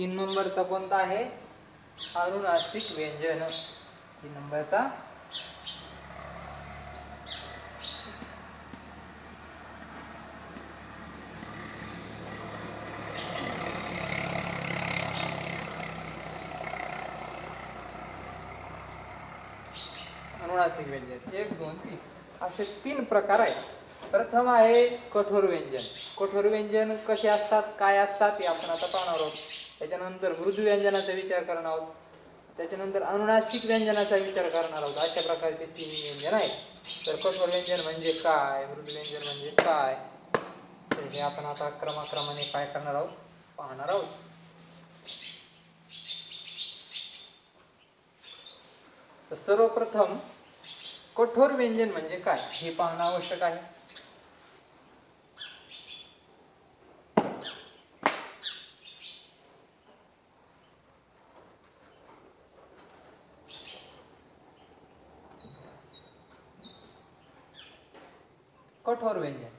तीन नंबरचा कोणता आहे? अनुनासिक व्यंजन. तीन नंबरचा अनुनासिक व्यंजन 1, 2, 3 असे तीन प्रकार आहेत. प्रथम आहे कठोर व्यंजन. कठोर व्यंजन कसे असतात, काय असतात हे आपण आता पाहणार आहोत. त्याच्यानंतर मृदू व्यंजनाचा विचार करणार आहोत. त्याच्यानंतर अनुनासिक व्यंजनाचा विचार करणार आहोत. अशा प्रकारचे तीन व्यंजन आहेत. तर कठोर व्यंजन म्हणजे काय, मृदू व्यंजन म्हणजे काय, तर हे आपण आता क्रमाक्रमाने काय करणार आहोत, पाहणार आहोत. तर सर्वप्रथम कठोर व्यंजन म्हणजे काय हे पाहणं आवश्यक आहे. कठोर व्यंजन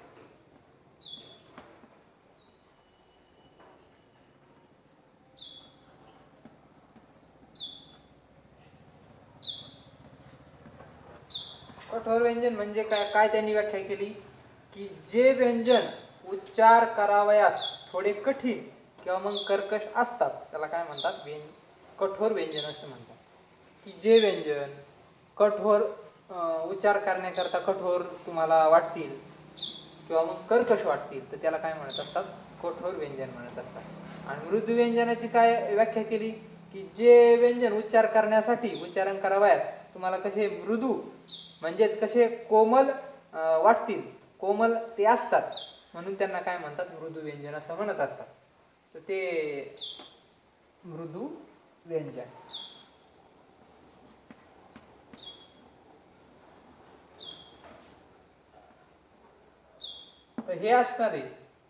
कठोर व्यंजन म्हणजे काय, काय त्यांनी व्याख्या केली की जे व्यंजन उच्चार करावयास थोडे कठीण किंवा मग कर्कश असतात त्याला काय म्हणतात, कठोर व्यंजन असं म्हणतात. की जे व्यंजन कठोर उच्चार करण्याकरता कठोर तुम्हाला वाटतील किंवा मग कर्कश वाटतील तर त्याला काय म्हणत असतात, कठोर व्यंजन म्हणत असतात. आणि मृदू व्यंजनाची काय व्याख्या केली की जे व्यंजन उच्चार करण्यासाठी उच्चारण करावयास तुम्हाला कसे मृदू म्हणजेच कसे कोमल वाटतील, कोमल ते असतात म्हणून त्यांना काय म्हणतात, मृदू व्यंजन असं म्हणत असतात. तर ते मृदू व्यंजन. तर हे असणारे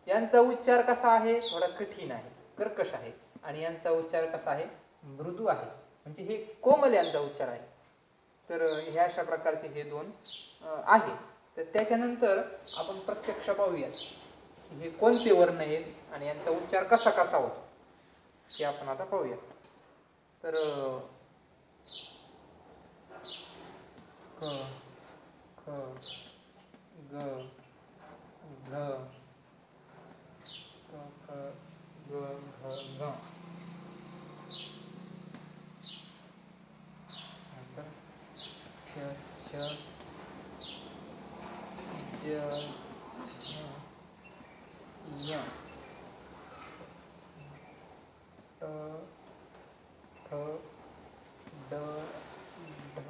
यांचा उच्चार कसा आहे, थोडा कठीण आहे, कर्कश आहे. आणि यांचा उच्चार कसा आहे, मृदू आहे, म्हणजे हे कोमल यांचा उच्चार आहे. तर हे अशा प्रकारचे हे दोन आहे. तर त्याच्यानंतर आपण प्रत्यक्ष पाहूयात की हे कोणते वर्ण आहेत आणि यांचा उच्चार कसा कसा होतो हे आपण आता पाहूया. तर क ख ग घ क ख ग घ घ, च छ ज झ य ट ठ ड ढ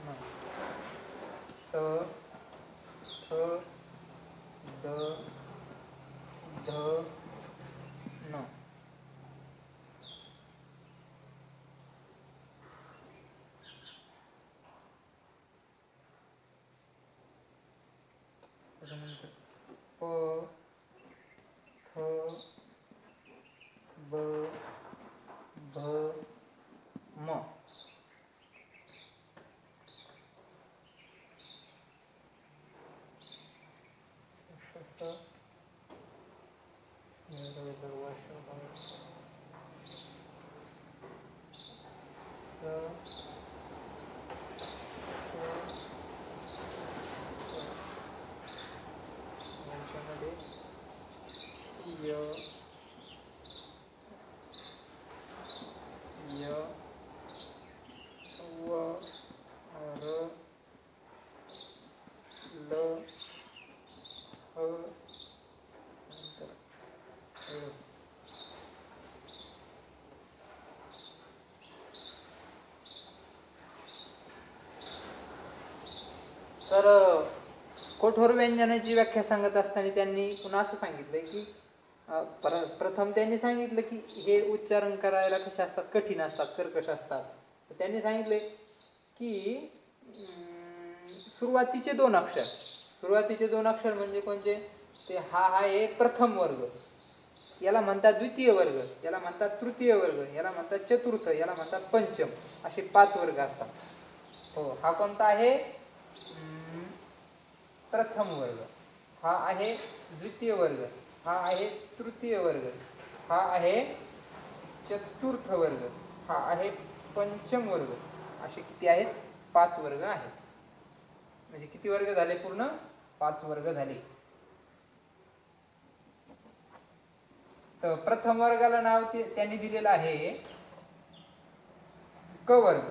न ट ठ ड ढ न. त्याच्यानंतर प फ ब भ म. स यांच्यामध्ये य य व र ल ह तर कठोर व्यंजनाची व्याख्या सांगत असताना त्यांनी पुन्हा असं सांगितलंय की प्रथम त्यांनी सांगितलं की हे उच्चारण करायला कसे असतात, कठीण असतात, कर्कश असतात. तर त्यांनी सांगितले की सुरुवातीचे दोन अक्षर म्हणजे कोणते, ते हा आहे प्रथम वर्ग, याला म्हणतात द्वितीय वर्ग, याला म्हणतात तृतीय वर्ग, याला म्हणतात चतुर्थ, याला म्हणतात पंचम, असे 5 वर्ग असतात. हो, हा कोणता आहे, प्रथम वर्ग, हा आहे द्वितीय वर्ग, हा आहे तृतीय वर्ग, हा आहे चतुर्थ वर्ग, हा आहे पंचम वर्ग. असे किती आहेत? 5 वर्ग आहेत. म्हणजे किती वर्ग झाले? पूर्ण 5 वर्ग झाले. तर प्रथम वर्गाला नाव त्यांनी दिलेलं आहे क वर्ग.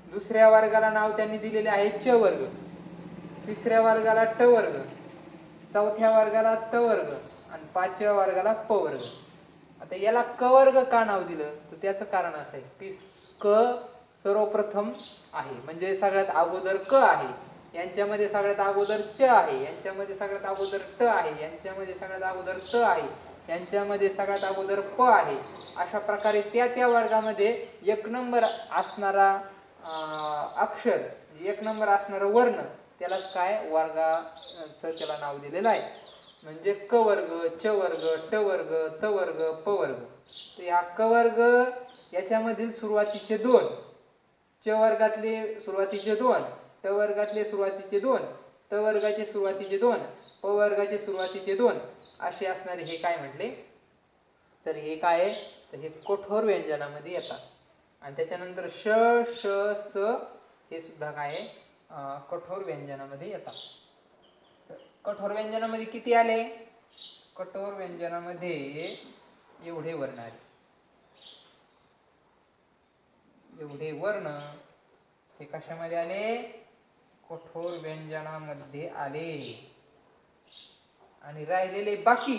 दुसऱ्या वर्गाला नाव त्यांनी दिलेले आहे च वर्ग. तिसऱ्या वर्गाला ट वर्ग. चौथ्या वर्गाला त वर्ग आणि 5व्या वर्गाला प वर्ग. आता याला क वर्ग का नाव दिलं? तर त्याचं कारण असं आहे की क सर्वप्रथम आहे, म्हणजे सगळ्यात अगोदर क आहे, यांच्यामध्ये सगळ्यात अगोदर च आहे, यांच्यामध्ये सगळ्यात अगोदर ट आहे, यांच्यामध्ये सगळ्यात अगोदर त आहे, यांच्यामध्ये सगळ्यात अगोदर प आहे. अशा प्रकारे त्या त्या वर्गामध्ये एक नंबर असणारा अक्षर, एक नंबर असणारा वर्ण, त्यालाच काय वर्गाचं त्याला नाव दिलेलं आहे. म्हणजे क वर्ग, च वर्ग, ट वर्ग, त वर्ग, प वर्ग. तर या क वर्ग याच्यामधील सुरुवातीचे 2, च वर्गातले सुरुवातीचे 2, ट वर्गातले सुरुवातीचे 2, त वर्गाचे सुरुवातीचे 2, प वर्गाचे सुरुवातीचे 2 असे असणारे हे काय म्हटले? तर हे काय आहे? तर हे कठोर व्यंजनामध्ये येतात. आणि त्याच्यानंतर श, श, स हे सुद्धा काय आहे? कठोर व्यंजनामध्ये येतात. कठोर व्यंजनामध्ये किती आले? कठोर व्यंजनामध्ये एवढे वर्ण आले. एवढे वर्ण हे कशामध्ये आले? कठोर व्यंजनामध्ये आले. आणि राहिलेले बाकी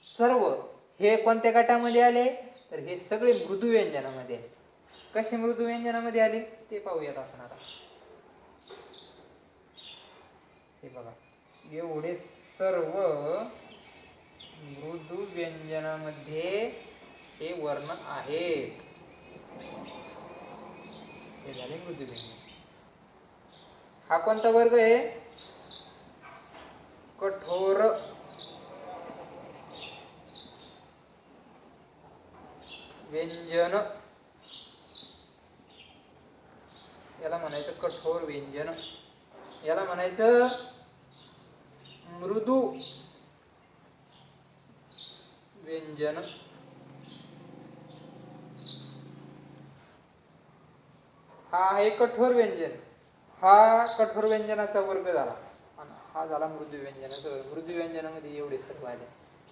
सर्व हे कोणत्या गटामध्ये आले? तर हे सगळे मृदू व्यंजनामध्ये आले. कसे मृदू व्यंजनामध्ये आले ते पाहूयात आपण आता. हे बघा, एवढे सर्व मृदू व्यंजनामध्ये हे वर्ण आहेत. हे झाले मृदू व्यंजन. हा कोणता वर्ग आहे? कठोर व्यंजन. याला म्हणायचं कठोर व्यंजन, याला म्हणायचं मृदू व्यंजन. हा आहे कठोर व्यंजन. हा कठोर व्यंजनाचा वर्ग झाला आणि हा झाला मृदू व्यंजनाचा वर्ग. मृदू व्यंजनामध्ये एवढे सर्व आले,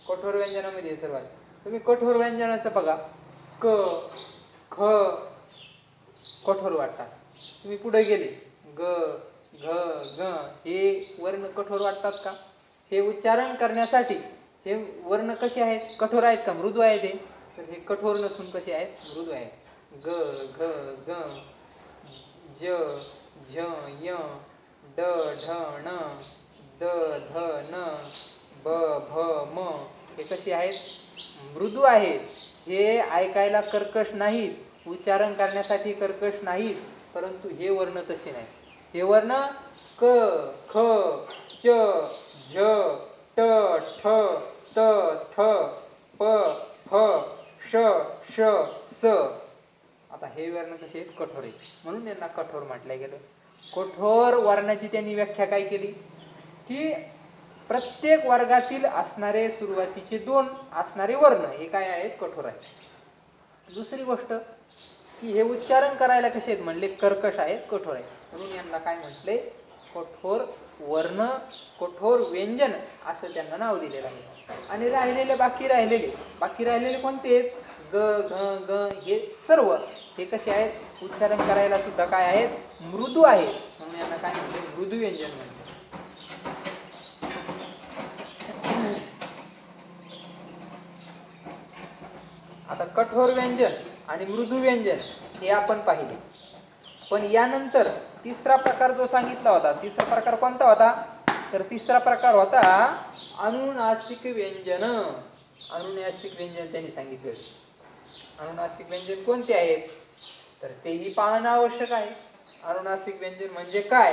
कठोर व्यंजनामध्ये सर्व आले. तुम्ही कठोर व्यंजनाचं बघा, क, ख कठोर वाटतात. तुम्ही पुढे गेले, ग, घ, ग हे वर्ण कठोर वाटतात का? हे उच्चारण करण्यासाठी हे वर्ण कसे आहेत? कठोर आहेत का मृदू आहेत? हे तर हे कठोर नसून कसे आहेत? मृदू आहेत. ग, घ, ग, ज, झ, य, ड, ढ, ण, द, ध, न, ब, भ, म हे कसे आहेत? मृदू आहेत. हे ऐकायला कर्कश नाहीत, उच्चारण करण्यासाठी कर्कश नाहीत, परंतु हे वर्ण तसे नाही. हे वर्ण क, ख, च, झ, ट, ठ, त, थ, प, फ, श, ष, स. आता हे वर्ण कसे आहेत? कठोर आहेत, म्हणून यांना कठोर म्हटलं गेलं. कठोर वर्णाची त्यांनी व्याख्या काय केली? की प्रत्येक वर्गातील असणारे सुरुवातीचे 2 असणारे वर्ण हे काय आहेत? कठोर आहेत. दुसरी गोष्ट की हे उच्चारण करायला कसे आहेत? म्हणले कर्कश आहेत, कठोर आहेत, म्हणून यांना काय म्हटले? कठोर वर्ण, कठोर व्यंजन असं त्यांना नाव दिलेलं आहे. आणि राहिलेले बाकी राहिलेले कोणते आहेत? ग, घ, ग हे सर्व हे कसे आहेत? उच्चारण करायला सुद्धा काय आहेत? मृदू आहेत, म्हणून यांना काय म्हणले? मृदू व्यंजन म्हणले. आता कठोर व्यंजन आणि मृदू व्यंजन हे आपण पाहिले. पण यानंतर तिसरा प्रकार जो सांगितला होता, तिसरा प्रकार कोणता होता? तर तिसरा प्रकार होता अनुनासिक व्यंजन. अनुनासिक व्यंजन त्यांनी सांगितले. अनुनासिक व्यंजन कोणते आहेत? तर तेही पाहणं आवश्यक आहे. अनुनासिक व्यंजन म्हणजे काय?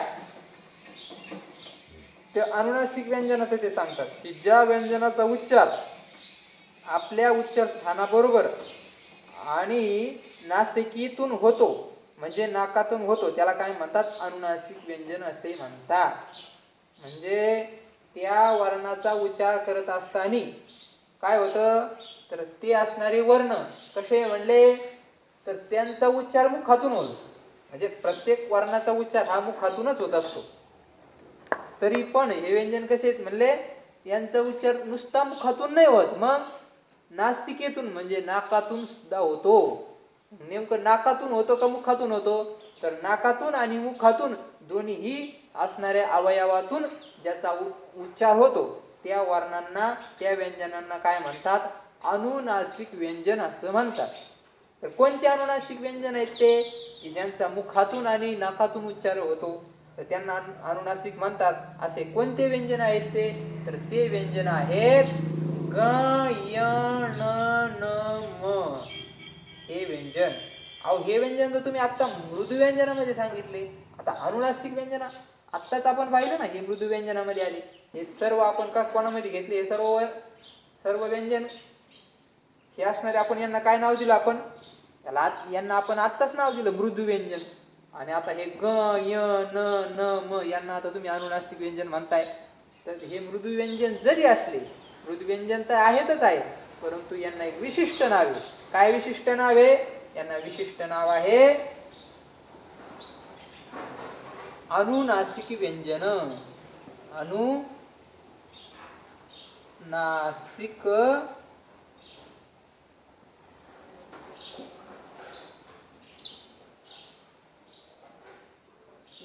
ते अनुनासिक व्यंजन ते सांगतात की ज्या व्यंजनाचा उच्चार आपल्या उच्चार स्थानाबरोबर आणि नासिकीतून होतो, म्हणजे नाकातून होतो, त्याला काय म्हणतात? अनुनासिक व्यंजन असे म्हणतात. म्हणजे त्या वर्णाचा उच्चार करत असताना काय होतं तर ते असणारे वर्ण कसे म्हणले तर त्यांचा उच्चार मुखातून होतो. म्हणजे प्रत्येक वर्णाचा उच्चार हा मुखातूनच होत असतो. तरी पण हे व्यंजन कसे आहेत म्हणले यांचा उच्चार नुसता मुखातून नाही होत, मग नासिकेतून म्हणजे नाकातून सुद्धा होतो. नेमकं नाकातून होतो का मुखातून होतो तर नाकातून आणि मुखातून दोन्हीही असणाऱ्या अवयवातून ज्याचा उच्चार होतो त्या वर्णांना त्या व्यंजनांना काय म्हणतात अनुनासिक व्यंजन असं म्हणतात. तर कोणते अनुनासिक व्यंजन आहेत ते की ज्यांचा मुखातून आणि नाकातून उच्चार होतो तर त्यांना अनुनासिक म्हणतात. असे कोणते व्यंजन आहेत ते तर ते व्यंजन आहेत ग य न न म हे व्यंजन. अहो हे व्यंजन तर तुम्ही आता मृदू व्यंजनामध्ये सांगितले. आता अनुनासिक व्यंजन आत्ताच आपण पाहिलं ना हे मृदू व्यंजनामध्ये आले. हे सर्व आपण का कोणामध्ये घेतले हे सर्व व्यंजन हे असणारे आपण यांना काय नाव दिलं आपण यांना आपण आत्ताच नाव दिलं मृदू व्यंजन. आणि आता हे ग य न न म यांना आता तुम्ही अनुनासिक व्यंजन म्हणताय. तर हे मृदू व्यंजन जरी असले मृदू व्यंजन तर आहेतच आहे परंतु यांना एक विशिष्ट नाव आहे. काय विशिष्ट नाव आहे यांना विशिष्ट नाव आहे अनुनासिक व्यंजन. अनुनासिक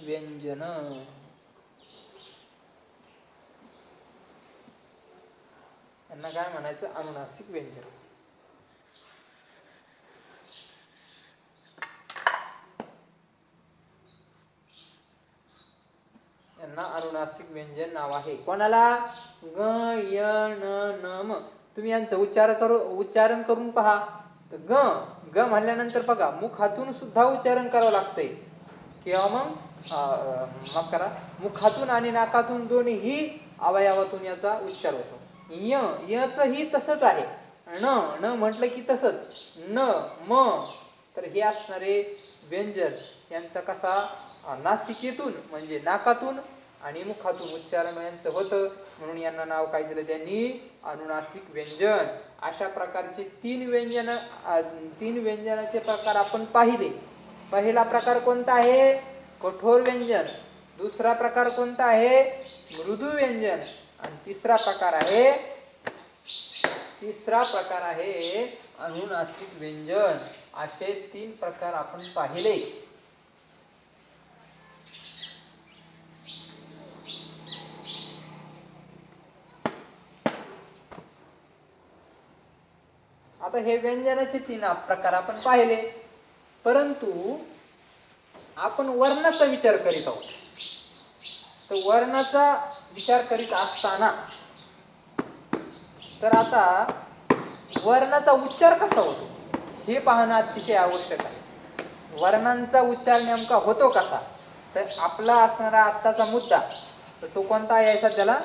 व्यंजन. यांना काय म्हणायचं अनुनासिक व्यंजन. यांना अनुनासिक व्यंजन नाव आहे. कोणाला ग य न न म. तुम्ही यांचं उच्चारण करून पहा. तर ग ग म्हणल्यानंतर बघा मुखातून सुद्धा उच्चारण करावं लागतंय किंवा मग माफ करा मुखातून आणि नाकातून दोन्ही अवयवातून याचा उच्चार होतो. य यच ही तसंच आहे. न न म्हटलं की तसंच न म. तर हे असणारे व्यंजन यांचा कसा नासिकेतून म्हणजे नाकातून आणि मुखातून उच्चारण यांचं होतं म्हणून यांना नाव काय दिलं त्यांनी अनुनासिक व्यंजन. अशा प्रकारचे तीन व्यंजनाचे प्रकार आपण पाहिले. पहिला प्रकार कोणता आहे कठोर व्यंजन. दुसरा प्रकार कोणता आहे मृदू व्यंजन आणि तिसरा प्रकार आहे अनुनासिक व्यंजन. असे तीन प्रकार आपण पाहिले. आता हे व्यंजनाचे तीन प्रकार आपण पाहिले परंतु आपण वर्णाचा विचार करीत आहोत. तर वर्णाचा विचार करीत असताना तर आता वर्णाचा उच्चार कसा होतो हे पाहणं अतिशय आवश्यक आहे. वर्णांचा उच्चार नेमका होतो कसा तर आपला असणारा आत्ताचा मुद्दा तर तो कोणता आहे सध्याला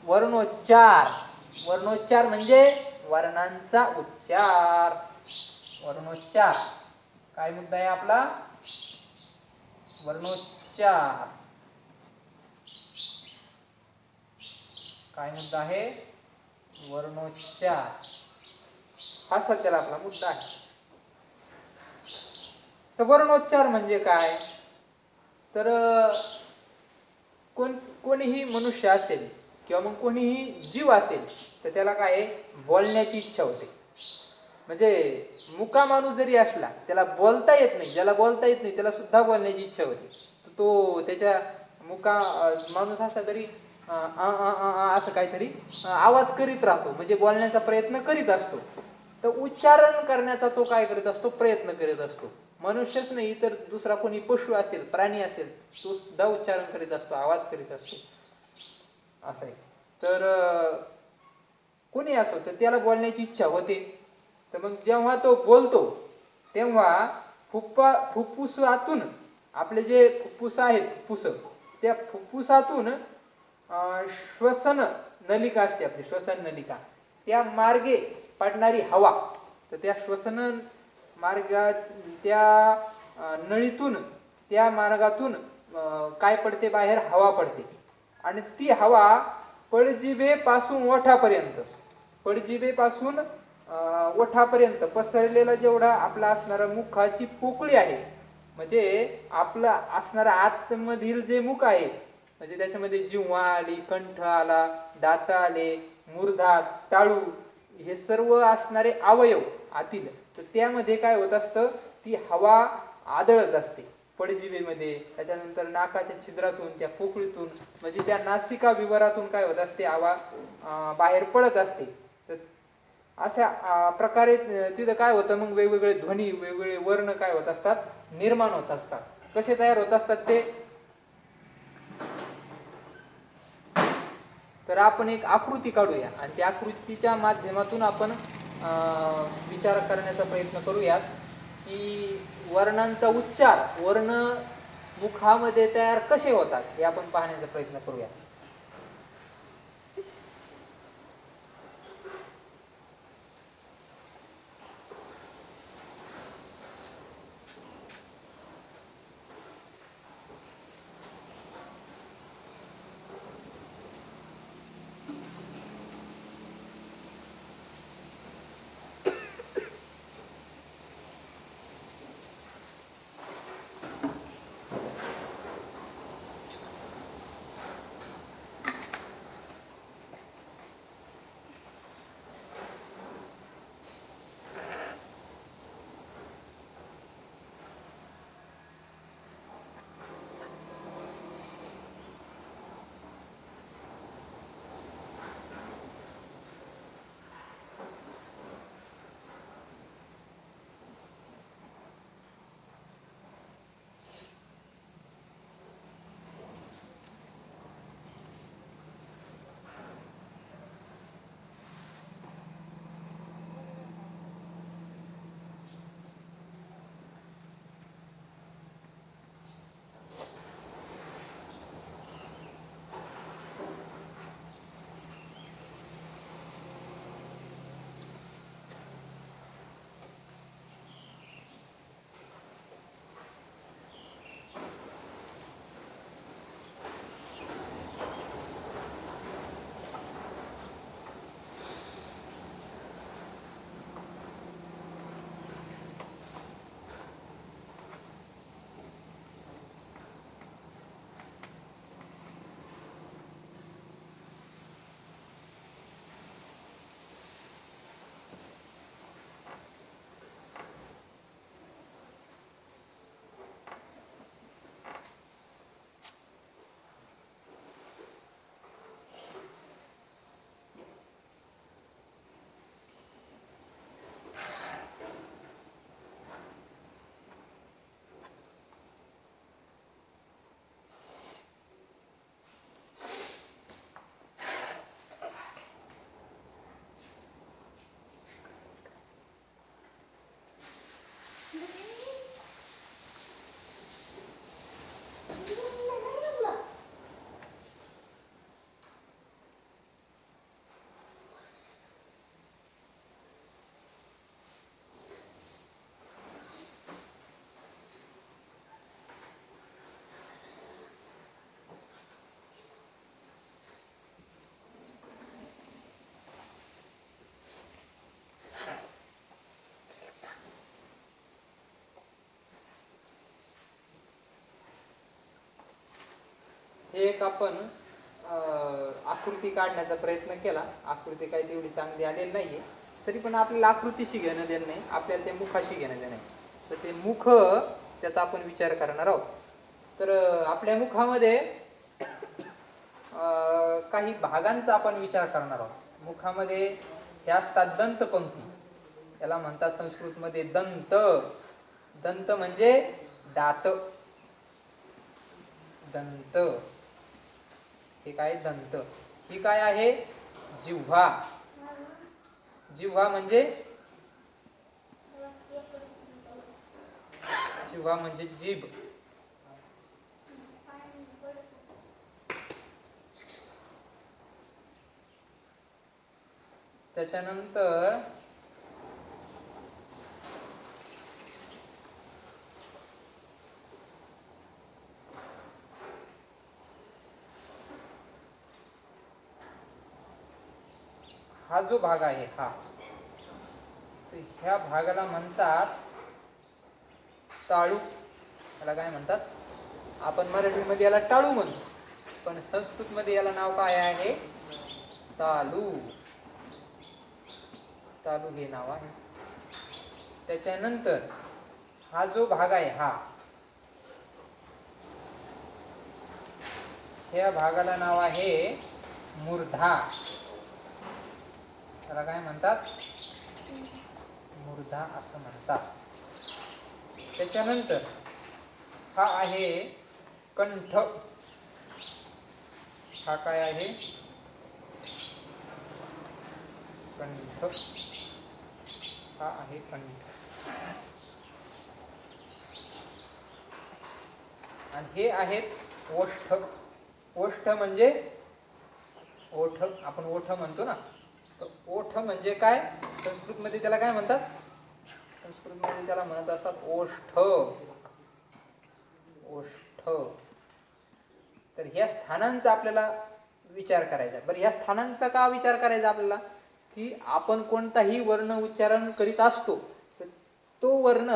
वर्णोच्चार. वर्णोच्चार म्हणजे वर्णांचा उच्चार. वर्णोच्चार काय मुद्दा आहे आपला वर्णोच्चार. काय मुद्दा आहे वर्णोच्चार हा सध्याला आपला मुद्दा आहे. तर वर्णोच्चार म्हणजे काय तर कोणीही मनुष्य असेल किंवा मग कोणीही जीव असेल तर त्याला काय बोलण्याची इच्छा होते. म्हणजे मुका माणूस जरी असला त्याला बोलता येत नाही ज्याला बोलता येत नाही त्याला सुद्धा बोलण्याची इच्छा होते. तो त्याच्या मुका माणूस असला तरी असं काहीतरी आवाज करीत राहतो म्हणजे बोलण्याचा प्रयत्न करीत असतो. तर उच्चारण करण्याचा तो काय करीत असतो प्रयत्न करीत असतो. मनुष्यच नाही तर दुसरा कोणी पशु असेल प्राणी असेल तो सुद्धा उच्चारण करीत असतो आवाज करीत असतो असं आहे. तर कोणी असो तर त्याला बोलण्याची इच्छा होते. तर मग जेव्हा तो बोलतो तेव्हा फुफ्फुसातून आपले जे फुफ्फुस आहेत फुफ्फुस त्या फुफ्फुसातून श्वसन नलिका असते आपली श्वसन नलिका त्या मार्गे पडणारी हवा तर त्या श्वसन मार्गात त्या नळीतून त्या मार्गातून काय पडते बाहेर हवा पडते आणि ती हवा पळजिभेपासून ओठापर्यंत पडजिभेपासून ओठापर्यंत पसरलेला जेवढा आपला असणारा मुखाची पोकळी आहे, म्हणजे आपलं असणारा आतमधील जे मुख आहे, म्हणजे त्याच्यामध्ये जिव्हा आली, कंठ आला, दात आले, मूर्धा, टाळू, हे सर्व असणारे अवयव आतील, तर त्यामध्ये काय होत असतं, ती हवा आदळत असते पडजिभेमध्ये. त्याच्यानंतर नाकाच्या छिद्रातून, त्या पोकळीतून, म्हणजे त्या नासिका विवरातून काय होत असते, हवा बाहेर पडत असते. तर अशा प्रकारे तिथं काय होतं, मग वेगवेगळे ध्वनी, वेगवेगळे वर्ण काय होत असतात, निर्माण होत असतात. कसे तयार होत असतात ते, तर आपण एक आकृती काढूया आणि त्या आकृतीच्या माध्यमातून आपण विचार करण्याचा प्रयत्न करूयात की वर्णांचा उच्चार, वर्ण मुखामध्ये तयार कसे होतात हे आपण पाहण्याचा प्रयत्न करूयात. हे एक आपण आकृती काढण्याचा प्रयत्न केला. आकृती काही तेवढी चांगली आलेली नाहीये, तरी पण आपल्याला आकृतीशी घेणं देणं नाही, आपल्याला ते मुखाशी घेणं देणं आहे. तर ते मुख, त्याचा आपण विचार करणार आहोत. तर आपल्या मुखामध्ये काही भागांचा आपण विचार करणार आहोत. मुखामध्ये हे असतात दंतपंक्ती, याला म्हणतात संस्कृतमध्ये दंत. दंत म्हणजे दात, दंत, हे काय दंत. ही काय आहे, जिव्हा. जिव्हा म्हणजे, जिव्हा म्हणजे जीभ. त्याच्यानंतर हा जो भाग आहे हा, तर ह्या भागाला म्हणतात ताळू. याला काय म्हणतात? आपण मराठीमध्ये याला टाळू म्हणतो, पण संस्कृतमध्ये याला नाव काय आहे? तालू. तालू हे नाव आहे. त्याच्यानंतर हा जो भाग आहे हा, ह्या भागाला नाव आहे मूर्धा. त्याला काय म्हणतात? मूर्धा असं म्हणतात. त्याच्यानंतर हा आहे कंठ. हा काय आहे? कंठ. हा आहे कंठ. आणि हे आहेत ओष्ठ. ओष्ठ म्हणजे ओठ, आपण ओठ म्हणतो ना, तर ओठ म्हणजे काय? संस्कृतमध्ये त्याला काय म्हणतात? संस्कृतमध्ये त्याला म्हणत असतात ओष्ठ. ओष्ठ. तर ह्या स्थानांचा आपल्याला विचार करायचा. बरं, ह्या स्थानांचा का विचार करायचा आपल्याला? की आपण कोणताही वर्ण उच्चारण करीत असतो तर तो वर्ण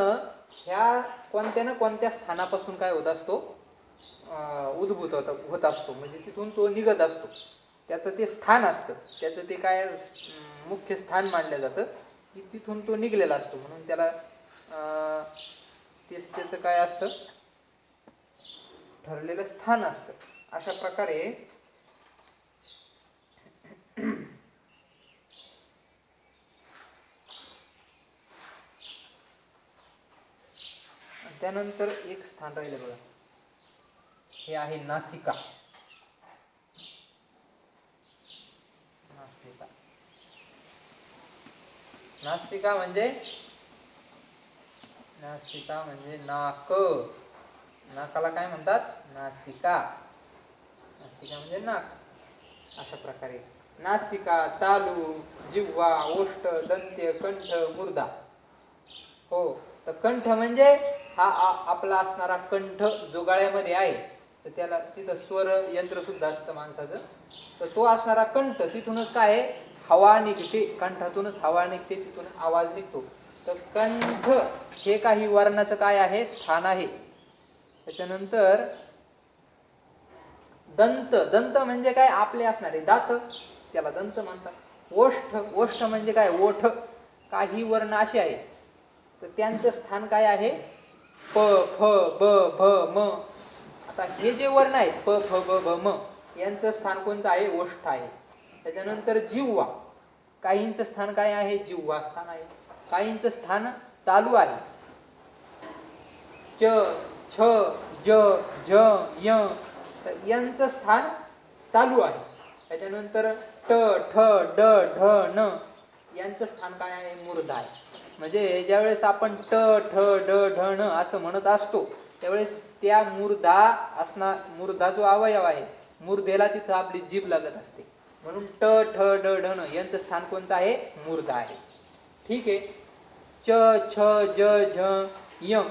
ह्या कोणत्या ना कोणत्या स्थानापासून काय होत असतो? उद्भूत होत असतो. म्हणजे तिथून तो निघत असतो. त्याचं ते स्थान असतं, त्याचं ते काय मुख्य स्थान मानलं जातं की तिथून तो निघलेला असतो. म्हणून त्याला तेच त्याचं काय असतं? ठरलेलं स्थान असतं. अशा प्रकारे त्यानंतर एक स्थान राहिलं बघा, हे आहे नासिका. नासिका. नासिका म्हणजे नाक. नाकाला काय म्हणतात? नासिका. नासिका म्हणजे नाक. अशा प्रकारे नासिका, तालू, जिव्हा, ओष्ठ, दंत्य, कंठ, मूर्धा. हो, तर कंठ म्हणजे हा आपला असणारा कंठ जो गळ्यामध्ये आहे, तर त्याला तिथं स्वर यंत्र सुद्धा असतं माणसाचं. तर तो असणारा कंठ, तिथूनच काय आहे? हवा निघते. कंठातूनच हवा निघते, तिथून आवाज निघतो. तर कंठ हे काही वर्णाचं काय आहे? स्थान आहे. त्याच्यानंतर दंत. दंत म्हणजे काय? आपले असणारे दात, त्याला दंत म्हणतात. ओष्ठ. ओष्ठ म्हणजे काय? ओठ. काही वर्ण असे आहेत तर त्यांचं स्थान काय आहे? प, फ, ब, भ, म. आता हे जे वर्ण आहेत प, फ, ब, भ, म, यांचं स्थान कोणतं आहे? ओष्ठ आहे. त्याच्यानंतर जिव्हा. काहींचं स्थान काय आहे? जिव्हा स्थान आहे. काहींचं स्थान तालू आहे. च, छ, ज, झ, य, तर यांचं स्थान तालू आहे. त्याच्यानंतर ट, ठ, ड, ढ, न यांचं स्थान काय आहे? मूर्धा आहे. म्हणजे ज्यावेळेस आपण ट, ठ, ड, ढ, न असं म्हणत असतो त्यावेळेस त्या मूर्धा जो अवयव आहे, मूर्धेला तिथं आपली जीभ लागत असते. म्हणून ट, ठ, ड, ढ, न यांचं स्थान कोणतं आहे? मूर्धा आहे. ठीक आहे. च, छ, ज, झ, य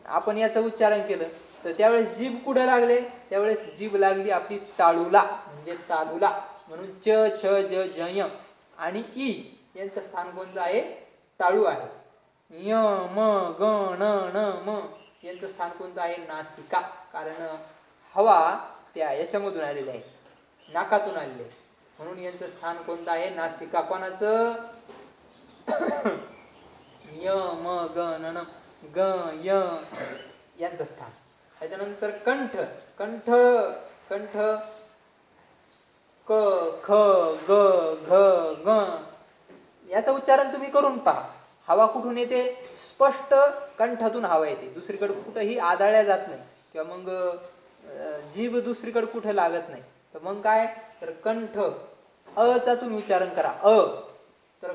आपण याचं उच्चारण केलं तर त्यावेळेस जीभ कुठे लागले? त्यावेळेस जीभ लागली आपली ताळूला, म्हणजे तालूला. म्हणून च, छ, ज, झ, य आणि ई यांचं स्थान कोणतं आहे? ताळू आहे. य, म, ग, न, न, म यांचं स्थान कोणतं आहे? नासिका. कारण हवा त्या याच्यामधून आलेली आहे, नाकातून आलेली आहे. म्हणून यांचं स्थान कोणतं आहे? नासिका. कोणाचं? य, म, ग, न, न, ग, य यांचं स्थान. त्याच्यानंतर कंठ. कंठ. कंठ क, ख, ग, घ, ग याचं उच्चारण तुम्ही करून पहा. हवा कुठून येते? स्पष्ट कंठातून हवा येते, दुसरीकडे कुठेही आदळल्या जात नाही, किंवा मग जीभ दुसरीकडे कुठे लागत नाही. तर मग काय? तर कंठ अचा तुम्ही उच्चारण करा. तर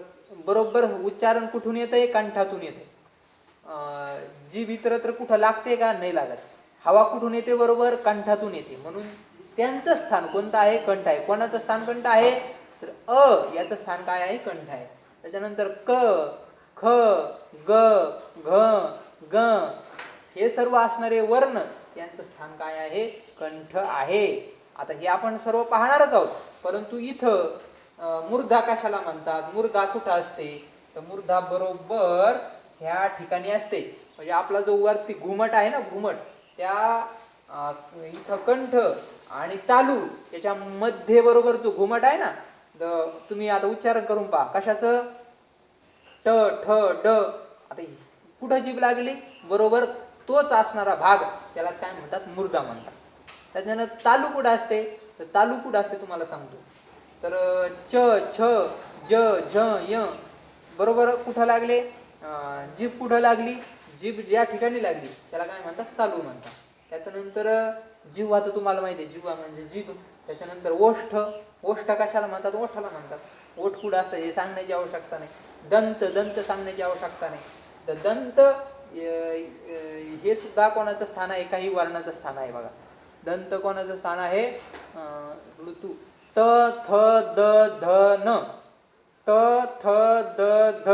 बरोबर उच्चारण कुठून येतंय? कंठातून येते. जीभ इतरत्र कुठं लागते का? नाही लागत. हवा कुठून येते? बरोबर कंठातून येते. म्हणून त्यांचं स्थान कोणतं आहे? कंठ आहे. कोणाचं स्थान कंठ आहे? तर याचं स्थान काय आहे? कंठ आहे. त्याच्यानंतर क, ख, ग, घ, ग हे सर्व असणारे वर्ण यांचं स्थान काय आहे? कंठ आहे. आता हे आपण सर्व पाहणारच आहोत. परंतु इथं मूर्धा कशाला म्हणतात, मूर्धा कुठं असते, तर मूर्धा बरोबर ह्या ठिकाणी असते. म्हणजे आपला जो वरती घुमट आहे ना, घुमट, त्या इथं कंठ आणि तालू याच्या मध्ये बरोबर जो घुमट आहे ना, तुम्ही आता उच्चारण करून पहा कशाचं, ट ठ ड. आता कुठं जीभ लागली बरोबर तोच असणारा भाग त्यालाच काय म्हणतात, मूर्धा म्हणतात. त्याच्यानं तालू कुठं असते, तर तालू कुठं असते तुम्हाला सांगतो. तर च छ ज झ य बरोबर कुठं लागले, जीभ कुठं लागली, जीभ ज्या ठिकाणी लागली त्याला काय म्हणतात, तालू म्हणतात. त्याच्यानंतर जिव्हा तर तुम्हाला माहिती आहे, जिव्हा म्हणजे जीभ. त्याच्यानंतर ओष्ठ, ओष्ठ कशाला म्हणतात, ओठाला म्हणतात. ओठ कुठं असतं हे सांगण्याची आवश्यकता नाही. दंत, दंत सांगण्याची आवश्यकता नाही. तर दंत हे सुद्धा कोणाचं स्थान आहे, काही वर्णाचं स्थान आहे बघा. दंत कोणाचं स्थान आहे, ऋतू. त थ द ध न, त थ द ध.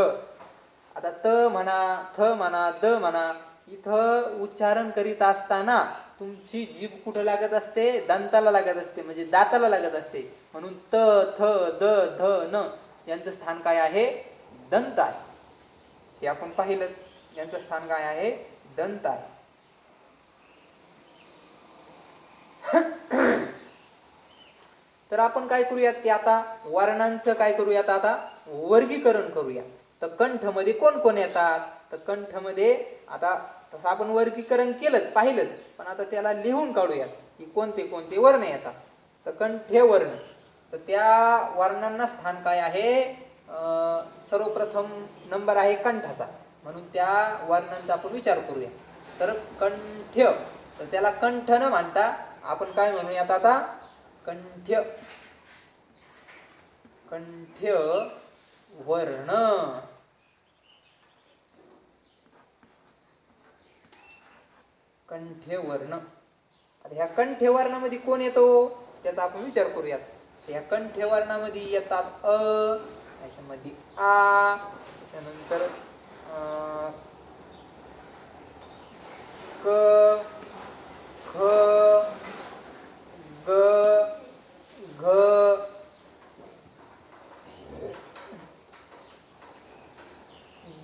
आता त म्हणा, थ म्हणा, द म्हणा, इथं उच्चारण करीत असताना तुमची जीभ कुठं लागत असते, दंताला लागत असते, म्हणजे दाताला लागत असते. म्हणून त थ द ध न यांचं स्थान काय आहे, दंत आहे. हे आपण पाहिलं, यांचं स्थान काय आहे, दंत आहे. तर आपण काय करूयात की आता वर्णांचं काय करूयात, आता वर्गीकरण करूयात. तर कंठमध्ये कोण कोण येतात, तर कंठमध्ये आता तसं आपण वर्गीकरण केलंच, पाहिलंच, पण आता त्याला लिहून काढूयात की कोणते कोणते वर्ण येतात. तर कंठे वर्ण, तर त्या वर्णांना स्थान काय आहे, सर्वप्रथम नंबर आहे कंठाचा. म्हणून त्या वर्णांचा आपण विचार करूया. तर कंठ्य, तर त्याला कंठ न म्हणता आपण काय म्हणूयात आता, कंठ्य, कंठ्य वर्ण. कंठ्य वर्ण. आता ह्या कंठ्य वर्णामध्ये कोण येतो त्याचा आपण विचार करूयात. ह्या कंठ्य वर्णामध्ये येतात अ, त्याच्यामध्ये आ, त्याच्यानंतर क, ख, ग, घ,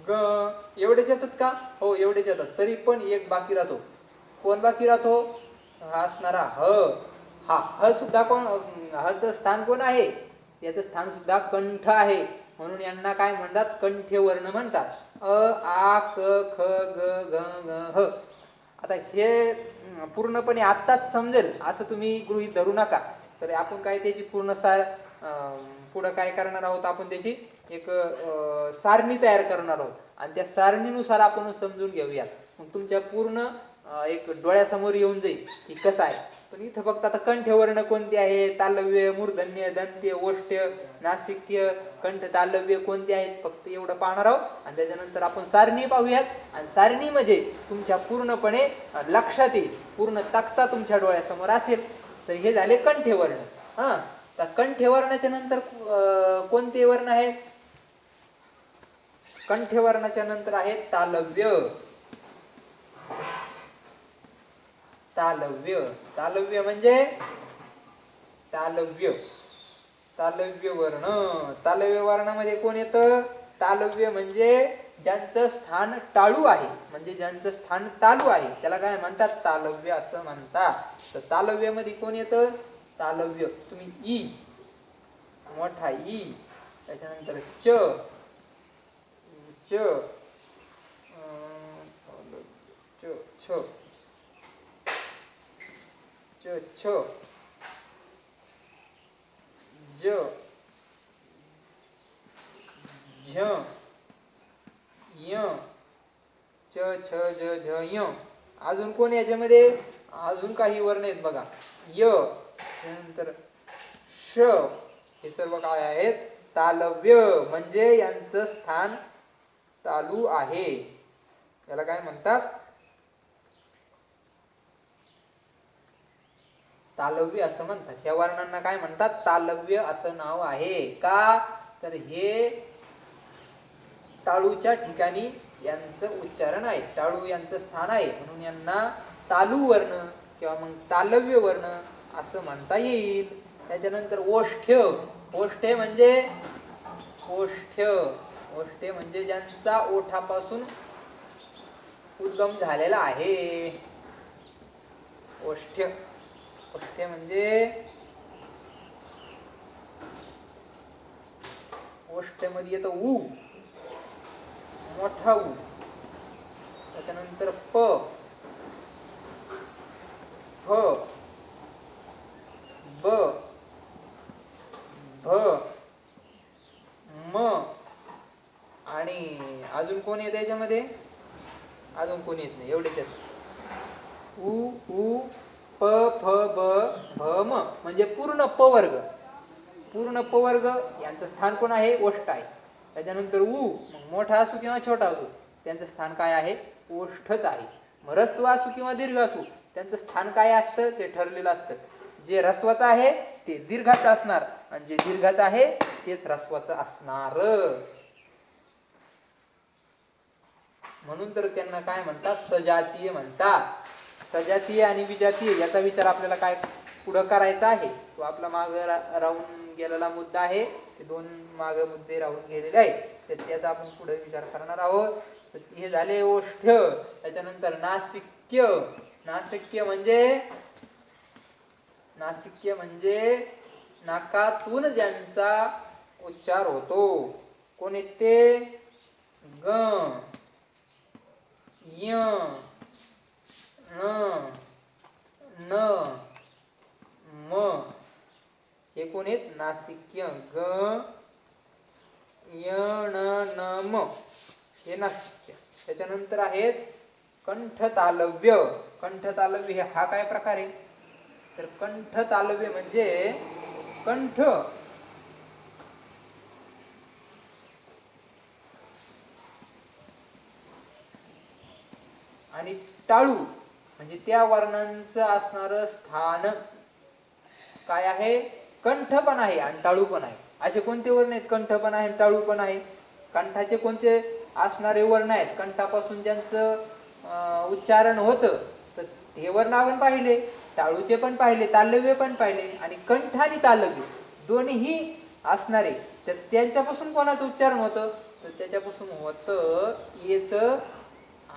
ग. एवढेच येतात का, हो एवढेच येतात. तरी पण एक बाकी राहतो. कोण बाकी राहतो, हा असणारा ह. हा ह सुद्धा कोण, हचं स्थान कोण आहे, याचं स्थान सुद्धा कंठ आहे. म्हणून यांना काय म्हणतात, कंठ्य वर्ण म्हणतात. अ आ क ख ग घ ङ ह. आता हे पूर्णपणे आत्ताच समजेल असं तुम्ही गृहीत धरू नका. तर आपण काय त्याची पूर्ण पुढं काय करणार आहोत, आपण त्याची एक सारणी तयार करणार आहोत आणि त्या सारणीनुसार आपण समजून घेऊया. मग तुमच्या पूर्ण एक डोळ्यासमोर येऊन जाईल की कसं आहे. पण इथं फक्त आता कंठ्य वर्ण कोणते आहे, तालव्य, मूर्धन्य, दंत्य, ओष्ठ्य, नासिक्य, कंठ तालव्य कोणते आहेत, फक्त एवढं पाहणार आहोत. आणि त्याच्यानंतर आपण सारणी पाहूयात. आणि सारणी म्हणजे तुमच्या पूर्णपणे लक्षात येईल, पूर्ण तक्ता तुमच्या डोळ्यासमोर असेल. तर हे झाले कंठ्य वर्ण. हा, तर कंठ्य वर्णाच्या नंतर कोणते वर्ण आहेत, कंठ्य वर्णाच्या नंतर आहेत तालव्य. तालव्य, तालव्य म्हणजे तालव्य, तालव्य वर्ण. तालव्य वर्णामध्ये कोण येतं, तालव्य म्हणजे ज्यांचं स्थान टाळू आहे, म्हणजे ज्यांचं स्थान तालू आहे त्याला काय म्हणतात, तालव्य असं म्हणतात. तर तालव्य मध्ये कोण येतं, तालव्य. तुम्ही ई, मोठा ई, त्याच्यानंतर च, च, च, छ, च, छ, ज, झ, य, च, छ, ज, झ, य. अजून कोण याच्यामध्ये, अजून काही वर्ण आहेत बघा. य, त्यानंतर श, हे सर्व काय आहेत, तालव्य, म्हणजे यांचं स्थान तालू आहे. याला काय म्हणतात, तालव्य असं म्हणतात. ह्या वर्णांना काय म्हणतात, तालव्य असं नाव आहे. का, तर हे टाळूच्या ठिकाणी यांचं उच्चारण आहे, टाळू यांचं स्थान आहे, म्हणून यांना तालू वर्ण किंवा मग तालव्य वर्ण असं म्हणता येईल. त्याच्यानंतर ओष्ठ्य. ओष्ठ्य म्हणजे ओष्ठ्य ओष्ठ्य म्हणजे ज्यांचा ओठापासून उद्गम झालेला आहे. ओष्ठ्य. ओष्ठ्य म्हणजे ओष्ठ्यामध्ये येतं उ, मोठा उ. त्याच्यानंतर प, फ, ब, भ, म आणि अजून कोण येत याच्यामध्ये? अजून कोणी येत नाही, एवढेच आहेत. उ, उ, प, फ, ब, भ, म म्हणजे पूर्ण प वर्ग. पूर्ण प वर्ग यांचं स्थान कोण आहे? ओष्ठ आहे. त्याच्यानंतर उ, मोठा असू किंवा छोटा असू, त्यांचं स्थान काय आहे? ओष्ठच आहे. मग ऱ्हस्व असू किंवा दीर्घ असू, त्यांचं स्थान काय असतं? ते ठरलेलं असतं. जे ऱ्हस्वाचं आहे ते दीर्घाचं असणार आणि जे दीर्घाचं आहे तेच ऱ्हस्वाचं असणार. म्हणून तर त्यांना काय म्हणतात? सजातीय म्हणतात. सजातीय आणि विजातीय याचा विचार आपल्याला काय पुढं करायचा आहे. तो आपला माग राहून गेलेला मुद्दा आहे. ते दोन माग मुद्दे राहून गेलेले आहेत, तर त्याचा आपण पुढे विचार करणार आहोत. हे झाले ओष्ठ्य. त्याच्यानंतर नासिक्य. नासिक्य म्हणजे नाकातून ज्यांचा उच्चार होतो. कोण येते? ग, य, न, म. हे कोण आहेत? नासिक्य. ग, य, न, म हे नासिक्य. त्याच्यानंतर आहेत कंठतालव्य. कंठतालव्य हा काय प्रकार आहे? तर कंठतालव्य म्हणजे कंठ आणि टाळू म्हणजे त्या वर्णांचं असणारं स्थान काय आहे? कंठ पण आहे आणि टाळू पण आहे. असे कोणते वर्ण आहेत? कंठ पण आहे, टाळू पण आहे. कंठाचे कोणते असणारे वर्ण आहेत? कंठापासून ज्यांचं उच्चारण होतं तर हे वर्ण आपण पाहिले. टाळूचे पण पाहिले, तालव्य पण पाहिले आणि कंठ आणि तालव्य दोन्हीही असणारे. तर त्यांच्यापासून कोणाचं उच्चारण होतं? तर त्याच्यापासून होतं येचं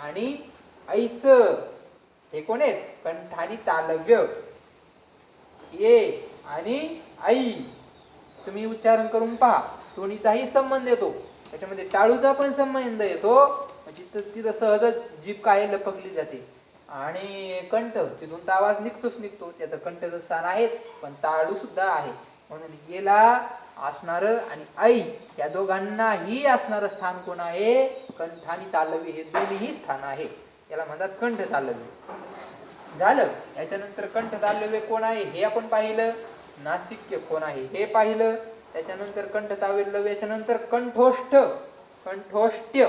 आणि ऐचं. हे कोण आहेत? कंठ आणि तालव्य. ये आणि आई. तुम्ही उच्चारण करून पहा, दोन्हीचाही संबंध येतो. त्याच्यामध्ये टाळूचा पण संबंध येतो, तिथं सहजच जीभ काय लपकली जाते. आणि कंठ तिथून तर आवाज निघतो, त्याचं कंठचं स्थान आहे, पण टाळू सुद्धा आहे. म्हणून येला असणार आणि आई या दोघांनाही असणारं स्थान कोण आहे? कंठ आणि तालव्य हे दोन्हीही स्थान आहे. याला म्हणतात कंठ तालव्य. झालं. याच्यानंतर कंठ तालव्य कोण आहे हे आपण पाहिलं. नासिक्य कोण आहे हे पाहिलं. त्याच्यानंतर कंठ तालव्य. याच्यानंतर कंठोष्ठ. कंठोष्ट्य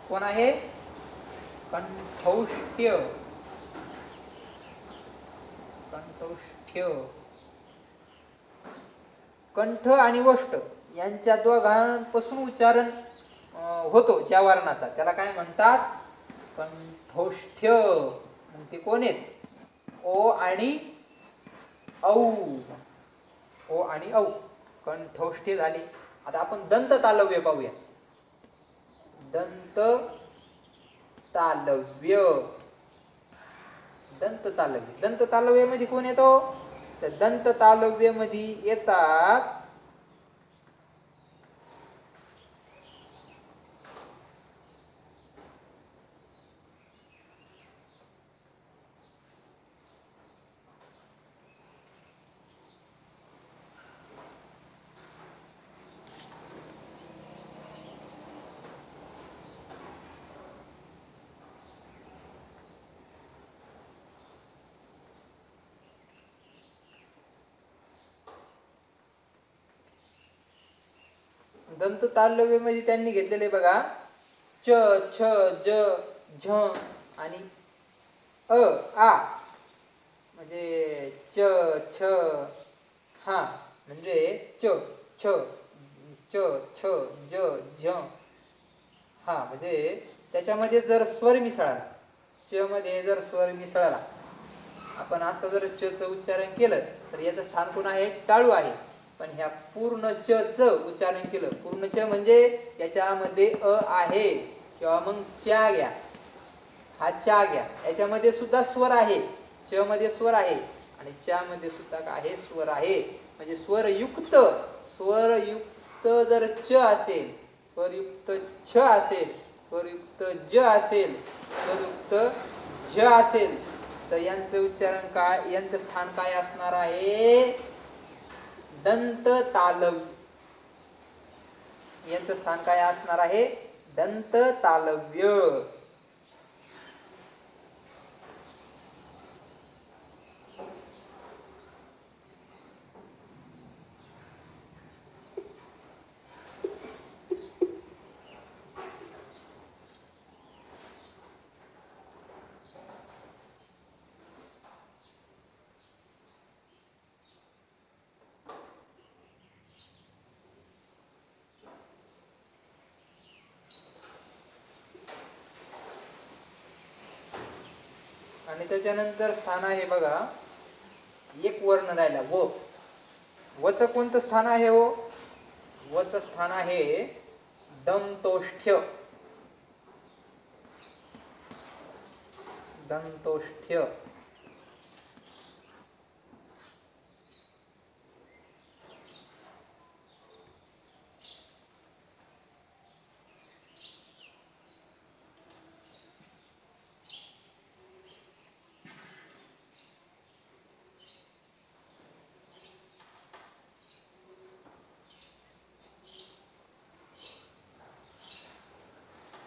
कोण आहे? कंठौष्ट्य. कंठौष्ट्य. कंठ आणि ओष्ठ यांच्या दोघांपासून उच्चारण होतो ज्या वर्णाचा, त्याला काय म्हणतात? कंठोष्ठ्य. मग ते कोण आहेत? ओ आणि औ. ओ आणि औ कंठोष्ठ्य झाले. आता आपण दंत तालव्य पाहूया. दंत तालव्य. दंत तालव्य. दंत तालव्य मध्ये कोण येतो? तर दंत तालव्य मध्ये येतात दंत तालव्य मध्ये त्यांनी घेतलेले बघा, च, छ, ज, झ आणि आ. म्हणजे च, छ, हा म्हणजे च, छ, च, छ, ज, झ, हा. म्हणजे त्याच्यामध्ये जर स्वर मिसळला, च मध्ये जर स्वर मिसळला आपण असं जर च चं उच्चारण केलं तर याचं स्थान कोण आहे? टाळू आहे. पण ह्या पूर्ण च चं उच्चारण केलं, पूर्ण च म्हणजे याच्यामध्ये अ आहे किंवा मग च्या घ्या, हा च्या घ्या, याच्यामध्ये सुद्धा स्वर आहे, च मध्ये स्वर आहे आणि च्या मध्ये सुद्धा काय आहे? स्वर आहे. म्हणजे स्वरयुक्त, स्वरयुक्त जर च असेल, स्वरयुक्त छ असेल, स्वरयुक्त ज असेल, स्वरयुक्त झ असेल तर यांचं उच्चारण काय, यांचं स्थान काय असणार आहे? दंत तालव्य. यांचं स्थान काय असणार आहे? दंत तालव्य. आणि त्याच्यानंतर स्थान आहे बघा, एक वर्ण राहिला व. वच कोणतं स्थान आहे हो? वच स्थान आहे दंतोष्ठ्य. दंतोष्ठ्य.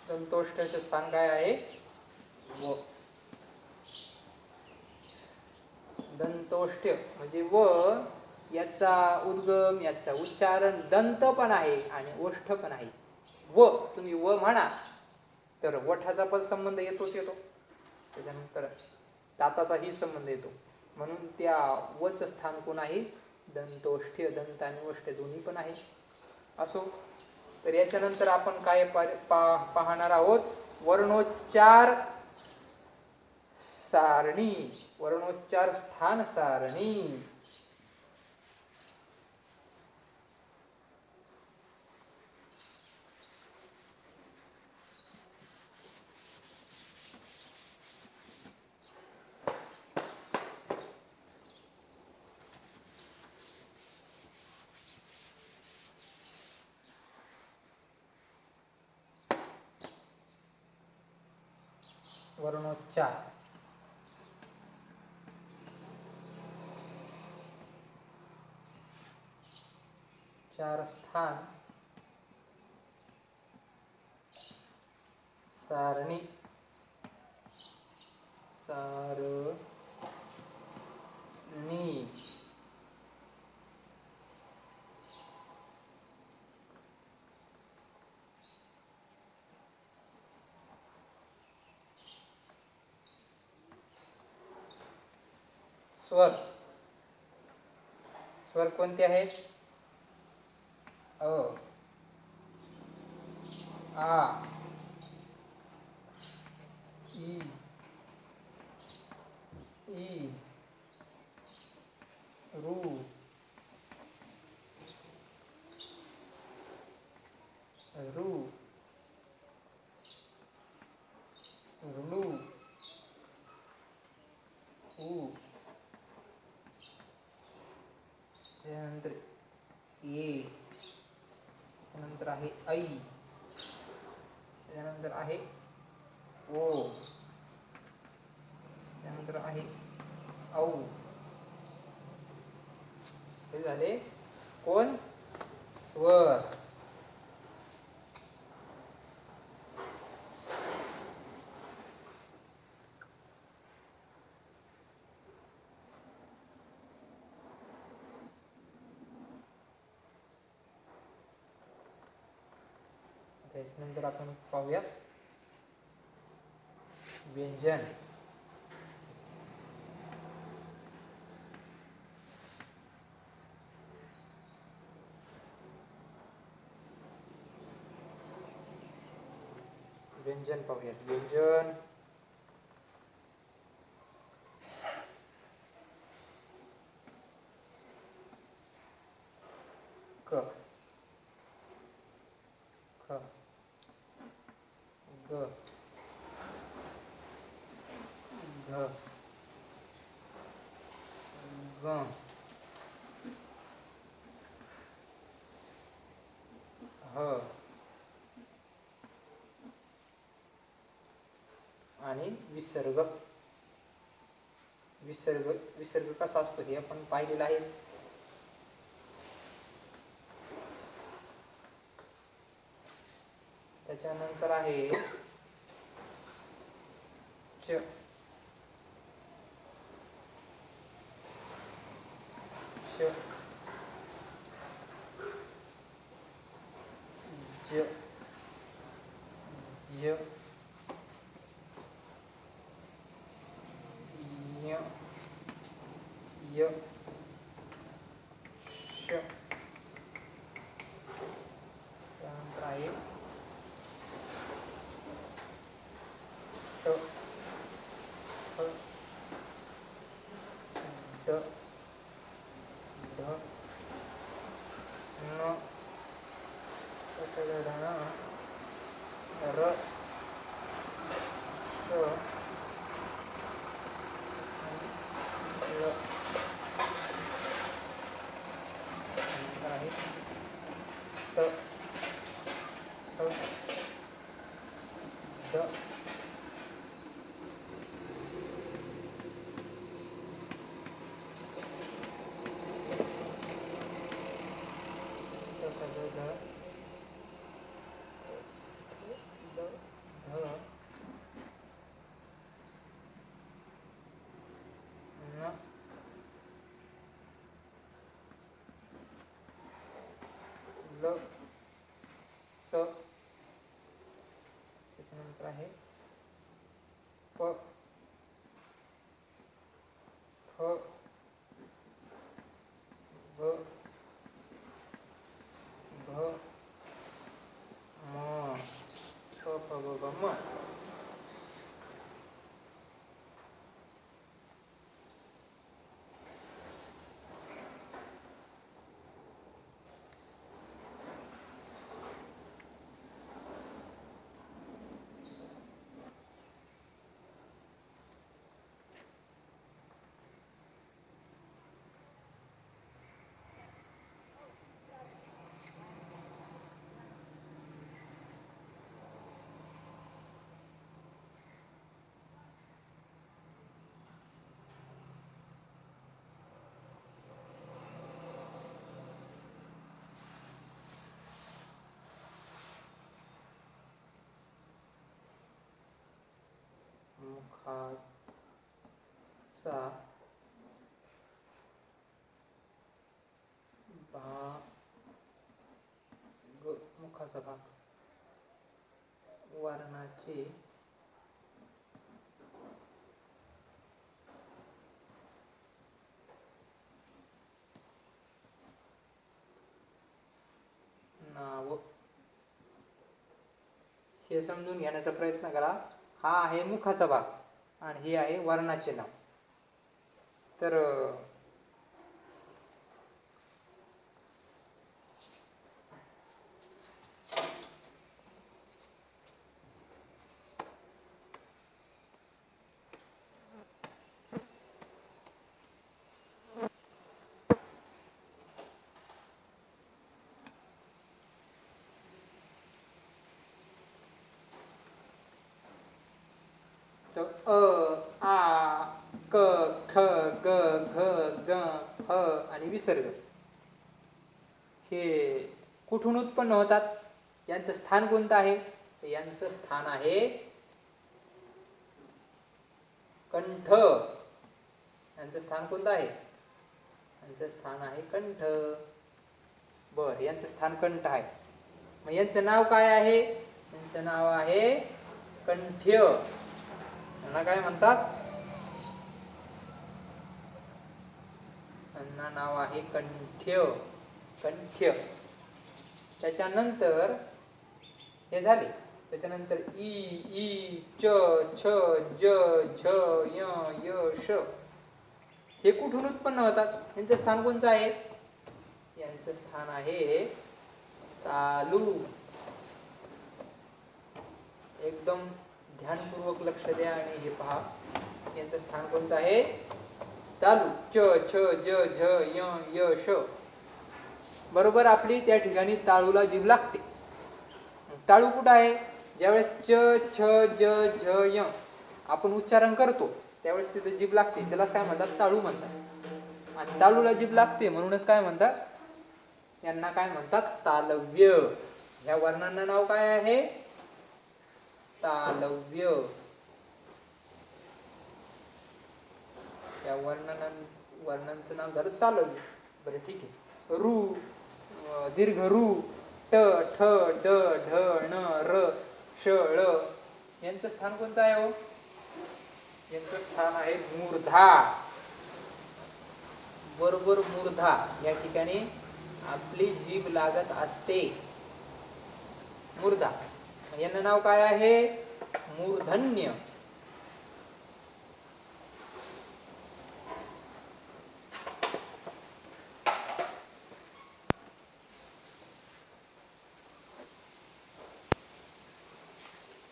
दंतोष्ठ्याचे स्थान काय आहे? व. दंतोष्ठ्य म्हणजे व, याचा उद्गम, याचा उच्चारण दंत पण आहे आणि ओष्ठ पण आहे. व तुम्ही व म्हणा तर ओठाचा पण संबंध येतोच येतो, त्याच्यानंतर दाताचाही संबंध येतो, म्हणून त्या वच स्थान कोण आहे? दंतोष्ठ्य. दंत आणि ओष्ठ दोन्ही पण आहे. असो, तर याच्यानंतर आपण काय पाहणार आहोत? वर्णोच्चार सारणी, वर्णोच्चार स्थान सारणी. वर्णोच्चार चार स्थान सारणी. सारणी. स्वर. स्वर कोणते आहेत? अ, आ, ई, ई, रू, रू, ऋ, ऊ, त्यानंतर ए, त्यानंतर आहे ऐ, त्यानंतर आहे ओ, त्यानंतर आहे औ. हे झाले कोण? स्वर. त्याच्यानंतर आपण पाहूया व्यंजन. व्यंजन पाहूयात. व्यंजन क, ख, ग, घ, ग, ह आणि विसर्ग. विसर्ग विसर्ग कसा असतो हे आपण पाहिलेलं आहेच. त्याच्यानंतर आहे च, श, ज, ज, य, य, श. त्यानंतर आहे ट, फ, ड, ढ, न, र, श, ल. त्यानंतर आहे त, थ, द, ध, ध, न, ल, स. त्याच्यानंतर आहे प, फ, ग, घ, म, फ, फ, ग, घ, म. मुखाचा भाग, मुखाचा भाग, वर्णाचे नाव. हे समजून घेण्याचा प्रयत्न करा. हा आहे मुखाचा भाग आणि हे आहे वर्णाचे नाव. तर अ, आ, क, ख, ग, घ, ग, ह आणि विसर्ग हे कुठून उत्पन्न होतात? यांचं स्थान कोणतं आहे? यांचं स्थान आहे कंठ. यांचं स्थान कोणतं आहे? यांचं स्थान आहे कंठ. बर, यांचं स्थान कंठ आहे. मग यांचं नाव काय आहे? यांचं नाव आहे कंठ्य. यांना काय म्हणतात? यांना नाव आहे कंठ्य. कंठ्य. त्याच्यानंतर हे झाले. त्याच्यानंतर ई, ई, च, छ, ज, झ, य, य, श हे कुठून उत्पन्न होतात? यांचं स्थान कोणतं आहे? यांचं स्थान आहे तालू. एकदम ध्यानपूर्वक लक्ष द्या आणि हे पहा, यांचं स्थान कोणतं आहे? तालू. च छ ज झ य य श. बरोबर आपली त्या ठिकाणी ताळूला जीभ लागते. ताळू कुठं आहे? ज्यावेळेस च छ ज झ य आपण उच्चारण करतो त्यावेळेस तिथे जीभ लागते, त्यालाच काय म्हणतात? ताळू म्हणतात. आणि ताळूला जीभ लागते म्हणूनच काय म्हणतात? यांना काय म्हणतात? तालव्य. ह्या वर्णांना नाव काय आहे? तालव्य. या वर्णांचं नाव झालं तालव्य. बरं ठीक आहे. रू, दीर्घ रू, ट ठ ड ढ ण र श ळ यांचं स्थान कोणतं आहे हो? यांचं स्थान आहे मूर्धा. बरोबर मूर्धा या ठिकाणी आपली जीभ लागत असते. मूर्धा. यांना नाव काय आहे? मूर्धन्य.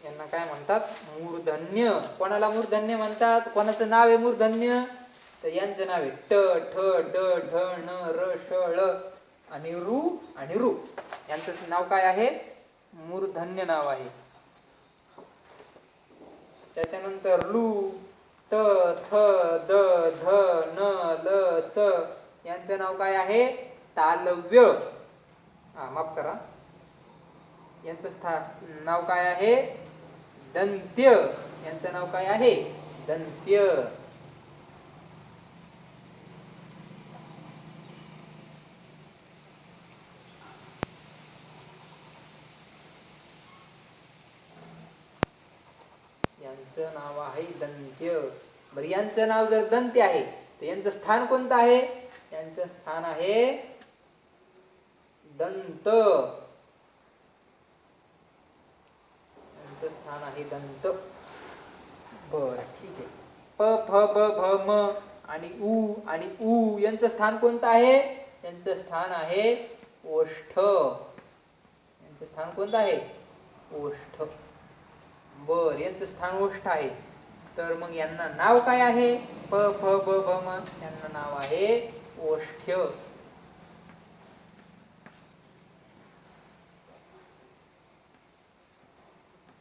यांना काय म्हणतात? मूर्धन्य. कोणाला मूर्धन्य म्हणतात? कोणाचं नाव आहे मूर्धन्य? तर यांचं नाव आहे ट ठ ड ढ ण र श ळ आणि रू आणि रू. यांचं नाव काय आहे? मूर्धन्य नाव आहे. त्याच्यानंतर लू, त थ द ध न ल स यांचं नाव काय आहे? तालव्य. माफ करा, यांचं नाव काय आहे? दंत्य. यांचं नाव काय आहे? दंत्य. यांचं नाव आहे दंत्य. बरं, यांचं नाव जर दंत्य आहे तर यांचं स्थान कोणतं आहे? यांचं स्थान आहे दंत. यांचं स्थान आहे दंत. बर ठीक आहे. प फ ब भ म आणि उ यांचं स्थान कोणतं आहे? यांचं स्थान आहे ओष्ठ. यांचं स्थान कोणतं आहे? ओष्ठ. बर, यांचं स्थान ओष्ठ आहे. तर मग यांना नाव काय आहे? प फ ब भ म यांना नाव आहे ओष्ठ्य.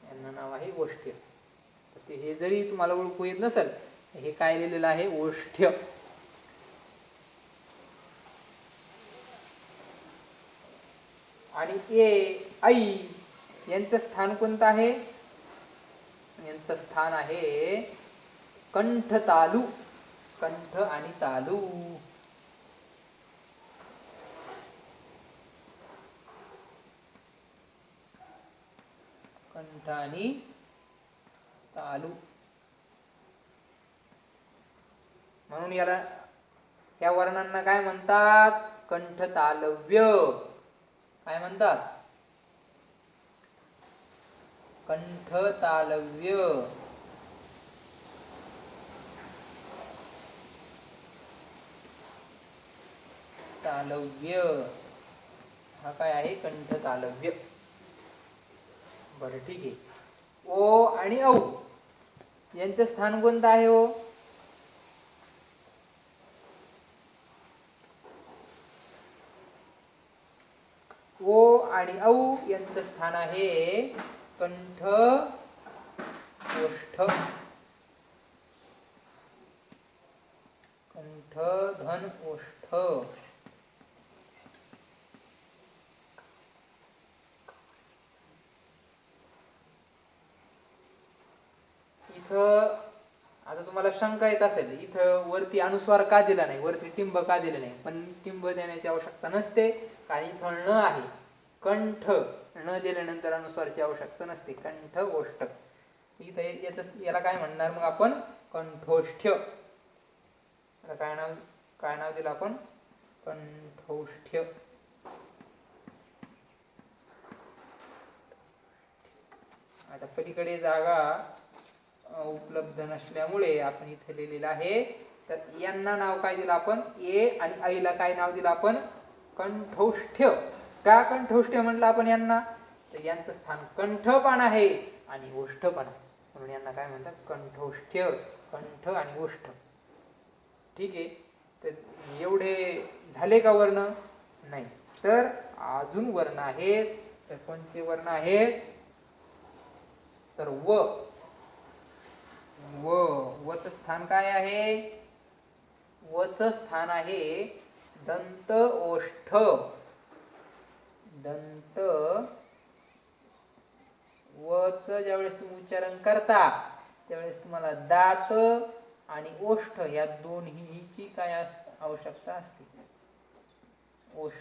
यांना नाव आहे ओष्ठ्य. हे जरी तुम्हाला ओळखू येत नसेल, हे काय लिहिलेलं आहे? ओष्ठ्य. आणि ऐ यांचं स्थान कोणतं आहे? यांचं स्थान आहे कंठ तालू. कंठ आणि तालू. कंठ आणि तालू. म्हणून याला ह्या वर्णांना काय म्हणतात? कंठ तालव्य. काय म्हणतात? कंठ तालव्य. तालव्य हा काय आहे? कंठ तालव्य. बरं ठीक आहे. ओ आणि औ यांचं स्थान कोणतं आहे हो? ओ आणि औ यांचं स्थान आहे कंठ ओष्ठ. कंठ धन ओष्ठ. इथं आता तुम्हाला शंका येत असेल, इथं वरती अनुस्वार का दिला नाही, वरती टिंब का दिलं नाही? पण टिंब देण्याची आवश्यकता नसते, कारण इथं न आहे. कंठ न दिल्यानंतर अनुस्वाराची आवश्यकता नसते. कंठ ओष्ठ. इथं याला काय म्हणणार मग आपण? कंठोष्ठ्य. काय नाव दिलं आपण? कंठोष्ठ्य. आता पलीकडे जागा उपलब्ध नसल्यामुळे आपण इथे लिहिलेलं आहे. तर यांना नाव काय दिलं आपण? ए आणि आईला काय नाव दिलं आपण? कंठोष्ठ्य. का कंठोष्ठ्य म्हटलं आपण यांना, तर यांचं स्थान कंठ पण आहे आणि ओष्ठ पण आहे, म्हणून यांना काय म्हणतात कंठोष्ठ्य. कंठ आणि ओष्ठ. ठीक आहे. तर एवढे झाले का वर्ण? नाही. तर अजून वर्ण आहेत. तर कोणते वर्ण आहेत? तर व. वच स्थान काय आहे? वच स्थान आहे दंत ओष्ठ. दंत वच ज्यावेळेस तुम्ही उच्चारण करता त्यावेळेस तुम्हाला दात आणि ओष्ठ या दोन्हीची काय आवश्यकता असते? ओष्ठ